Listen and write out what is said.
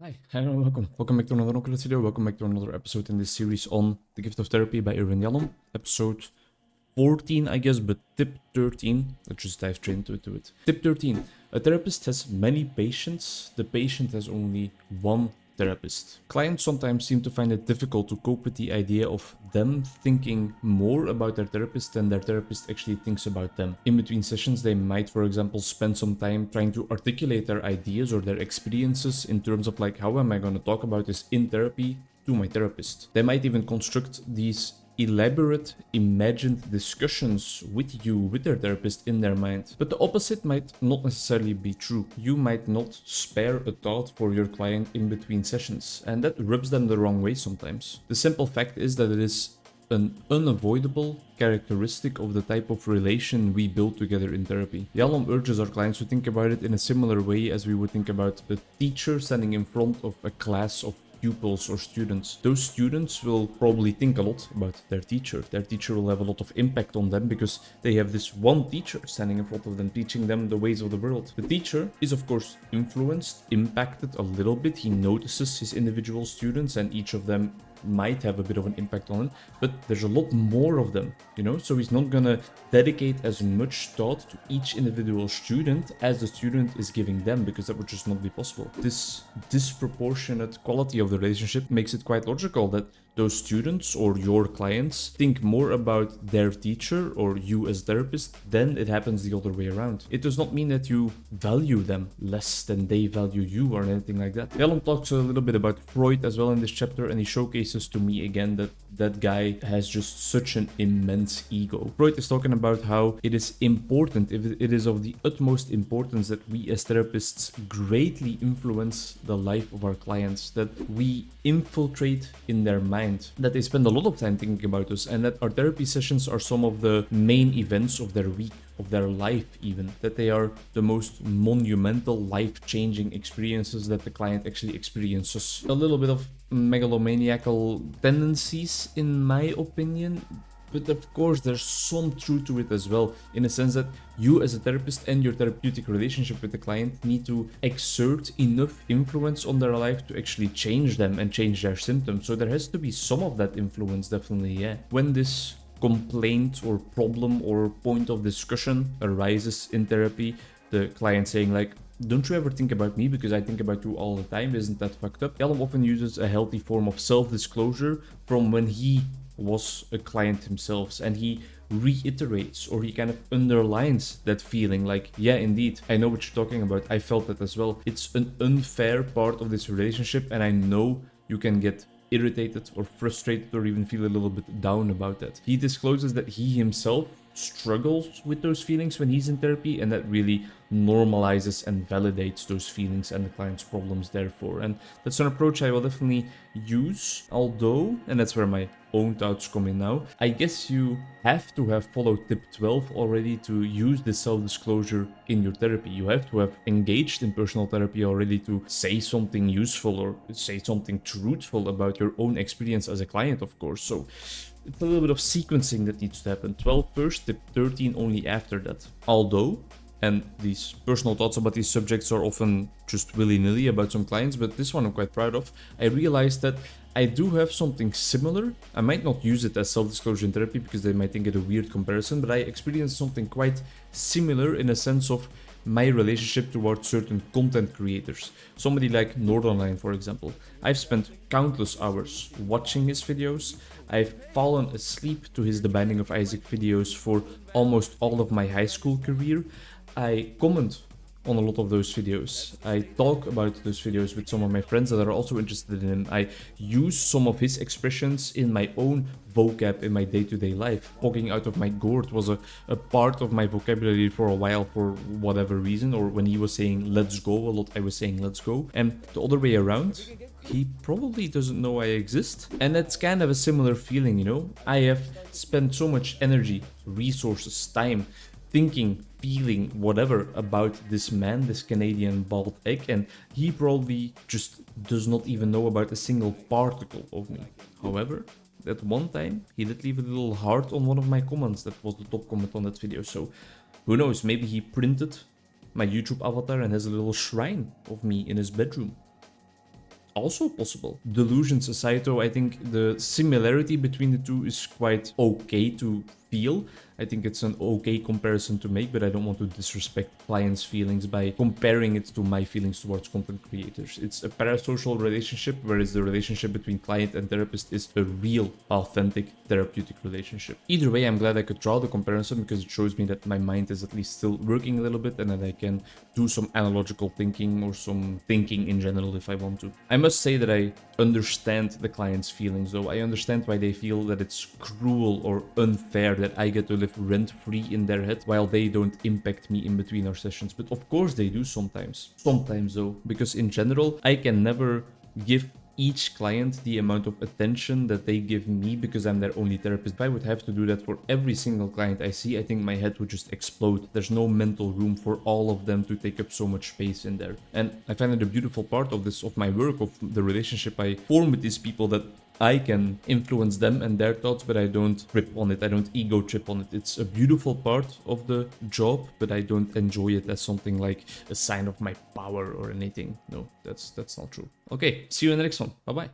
Hi, hello, welcome. Welcome back to another Onkruid video. Welcome back to another episode in this series on the gift of therapy by Yalom. Episode 14, I guess, but tip 13. Let's just dive straight into it. Tip 13. A therapist has many patients. The patient has only one therapist. Clients sometimes seem to find it difficult to cope with the idea of them thinking more about their therapist than their therapist actually thinks about them. In between sessions, they might, for example, spend some time trying to articulate their ideas or their experiences in terms of like, how am I going to talk about this in therapy to my therapist? They might even construct these elaborate, imagined discussions with you, with their therapist in their mind. But the opposite might not necessarily be true. You might not spare a thought for your client in between sessions, and that rubs them the wrong way sometimes. The simple fact is that it is an unavoidable characteristic of the type of relation we build together in therapy. Yalom urges our clients to think about it in a similar way as we would think about a teacher standing in front of a class of pupils or students. Those students will probably think a lot about their teacher. Their teacher will have a lot of impact on them because they have this one teacher standing in front of them, teaching them the ways of the world. The teacher is of course influenced, impacted a little bit. He notices his individual students and each of them might have a bit of an impact on it, but there's a lot more of them, so he's not gonna dedicate as much thought to each individual student as the student is giving them, because that would just not be possible. This disproportionate quality of the relationship makes it quite logical that those students or your clients think more about their teacher or you as therapist than it happens the other way around. It does not mean that you value them less than they value you or anything like that. Yalom talks a little bit about Freud as well in this chapter, and he showcases to me again that that guy has just such an immense ego. Freud is talking about how it is important, if it is of the utmost importance, that we as therapists greatly influence the life of our clients, that we infiltrate in their mind, that they spend a lot of time thinking about us, and that our therapy sessions are some of the main events of their week, of their life even, that they are the most monumental, life-changing experiences that the client actually experiences. A little bit of megalomaniacal tendencies in my opinion, but of course there's some truth to it as well, in a sense that you as a therapist and your therapeutic relationship with the client need to exert enough influence on their life to actually change them and change their symptoms. So there has to be some of that influence, definitely, yeah. When this complaint or problem or point of discussion arises in therapy, the client saying like, don't you ever think about me because I think about you all the time, isn't that fucked up? Yalom often uses a healthy form of self-disclosure from when he was a client himself, and he reiterates or he kind of underlines that feeling like, yeah, indeed, I know what you're talking about, I felt that as well. It's an unfair part of this relationship, and I know you can get irritated or frustrated or even feel a little bit down about that. He discloses that he himself struggles with those feelings when he's in therapy, and that really normalizes and validates those feelings and the client's problems therefore. And that's an approach I will definitely use, although, and that's where my own thoughts come in now, I guess you have to have followed tip 12 already to use this self-disclosure in your therapy. You have to have engaged in personal therapy already to say something useful or say something truthful about your own experience as a client, of course. So it's a little bit of sequencing that needs to happen. 12 first, tip 13 only after that. Although, and these personal thoughts about these subjects are often just willy-nilly about some clients, but this one I'm quite proud of. I realized that I do have something similar. I might not use it as self-disclosure in therapy because they might think it a weird comparison, but I experienced something quite similar in a sense of my relationship towards certain content creators. Somebody like Northernline, for example. I've spent countless hours watching his videos. I've fallen asleep to his The Binding of Isaac videos for almost all of my high school career. I comment on a lot of those videos. I talk about those videos with some of my friends that are also interested in him. I use some of his expressions in my own vocab in my day-to-day life. Poking out of my gourd was a part of my vocabulary for a while for whatever reason, or when he was saying let's go a lot, I was saying let's go. And the other way around, he probably doesn't know I exist. And that's kind of a similar feeling, I have spent so much energy, resources, time, thinking, feeling, whatever about this man, this Canadian bald egg, and he probably just does not even know about a single particle of me. However, at one time, he did leave a little heart on one of my comments. That was the top comment on that video. So who knows, maybe he printed my YouTube avatar and has a little shrine of me in his bedroom. also possible. Delusions aside though, I think the similarity between the two is quite okay to feel. I think it's an okay comparison to make, but I don't want to disrespect clients' feelings by comparing it to my feelings towards content creators. It's a parasocial relationship, whereas the relationship between client and therapist is a real, authentic, therapeutic relationship. Either way, I'm glad I could draw the comparison because it shows me that my mind is at least still working a little bit and that I can do some analogical thinking or some thinking in general if I want to. I must say that I understand the client's feelings though. I understand why they feel that it's cruel or unfair that I get to live rent-free in their head while they don't impact me in between our sessions. But of course they do sometimes. Sometimes though, because in general, I can never give each client the amount of attention that they give me because I'm their only therapist. If I would have to do that for every single client I see, I think my head would just explode. There's no mental room for all of them to take up so much space in there. And I find it a beautiful part of this, of my work, of the relationship I form with these people, that I can influence them and their thoughts, but I don't trip on it. I don't ego trip on it. It's a beautiful part of the job, but I don't enjoy it as something like a sign of my power or anything. No, that's not true. Okay, see you in the next one. Bye-bye.